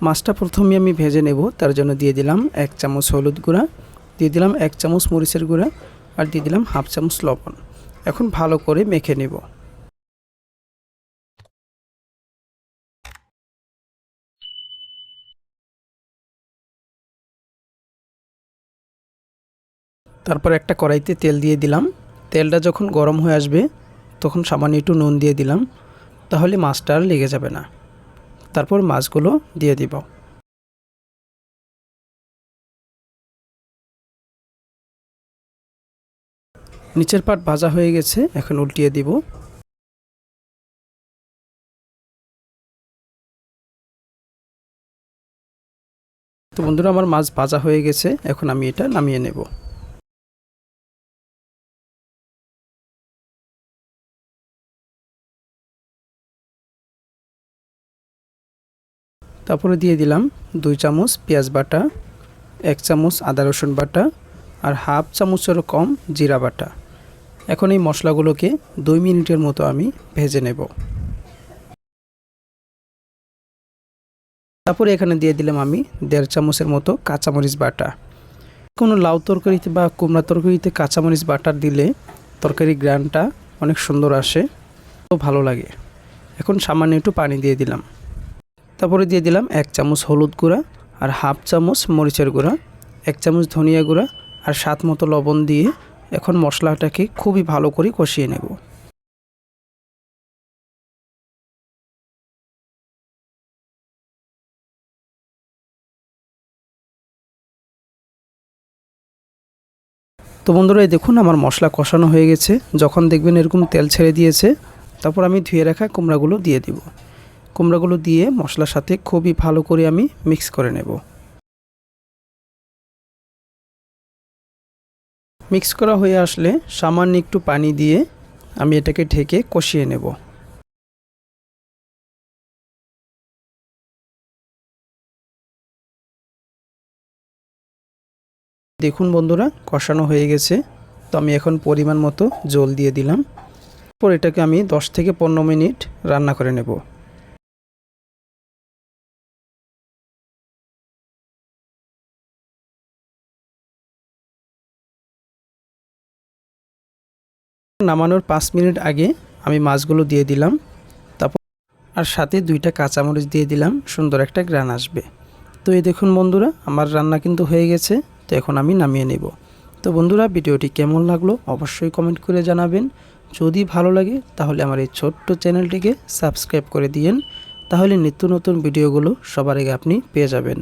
মাছটা প্রথমে আমি ভেজে নেব। তার জন্য দিয়ে দিলাম 1 চামচ হলুদ গুঁড়া, দিয়ে দিলাম 1 চামচ মরিচের গুঁড়া আর দিয়ে দিলাম হাফ চামচ লবণ। এখন ভালো করে মেখে নেব। তারপর একটা কড়াইতে তেল দিয়ে দিলাম। তেলটা যখন গরম হয়ে আসবে তখন সামান্য একটু নুন দিয়ে দিলাম, তাহলে মাছটা আর লেগে যাবে না। তারপর মাছগুলো দিয়ে দিব। নিচের পাট ভাজা হয়ে গেছে, এখন উল্টিয়ে দিব। তো বন্ধুরা, আমার মাছ ভাজা হয়ে গেছে, এখন আমি এটা নামিয়ে নেব। তারপরে দিয়ে দিলাম 2 চামচ পেঁয়াজ বাটা, 1 চামচ আদা রসুন বাটা আর হাফ চামচেরও কম জিরা বাটা। এখন এই মশলাগুলোকে 2 মিনিটের মতো আমি ভেজে নেব। তারপরে এখানে দিয়ে দিলাম আমি 1.5 চামচের মতো কাঁচামরিচ বাটা। কোনো লাউ তরকারিতে বা কুমড়া তরকারিতে কাঁচামরিচ বাটা দিলে তরকারির গ্রানটা অনেক সুন্দর আসে, তো ভালো লাগে। এখন সামান্য একটু পানি দিয়ে দিলাম। তারপরে দিয়ে দিলাম 1 চামচ হলুদ গুঁড়া আর হাফ চামচ মরিচের গুঁড়া, 1 চামচ ধনিয়া গুঁড়া আর স্বাদ মতো লবণ দিয়ে এখন মশলাটাকে খুবই ভালো করে কষিয়ে নেব। তো বন্ধুরা, এই দেখুন আমার মশলা কষানো হয়ে গেছে। যখন দেখবেন এরকম তেল ছেড়ে দিয়েছে, তারপর আমি ধুয়ে রাখা কুমড়াগুলো দিয়ে দিব। কুমড়াগুলো দিয়ে মশলার সাথে খুবই ভালো করে আমি মিক্স করে নেব। মিক্স করা হয়ে আসলে সামান্য একটু পানি দিয়ে আমি এটাকে ঢেকে কষিয়ে নেব। দেখুন বন্ধুরা, কষানো হয়ে গেছে। তো আমি এখন পরিমাণ মতো জল দিয়ে দিলাম। পর এটাকে আমি 10 থেকে 15 মিনিট রান্না করে নেব। নামানোর 5 মিনিট আগে আমি মাছগুলো দিয়ে দিলাম। তারপর আর সাথে 2টা কাঁচামরিচ দিয়ে দিলাম, সুন্দর একটা গ্রান আসবে। তো এই দেখুন বন্ধুরা, আমার রান্না কিন্তু হয়ে গেছে। তো এখন আমি নামিয়ে নেব। তো বন্ধুরা, ভিডিওটি কেমন লাগলো অবশ্যই কমেন্ট করে জানাবেন। যদি ভালো লাগে তাহলে আমার এই ছোট্ট চ্যানেলটিকে সাবস্ক্রাইব করে দিয়েন, তাহলে নিত্য নতুন ভিডিওগুলো সবার আগে আপনি পেয়ে যাবেন।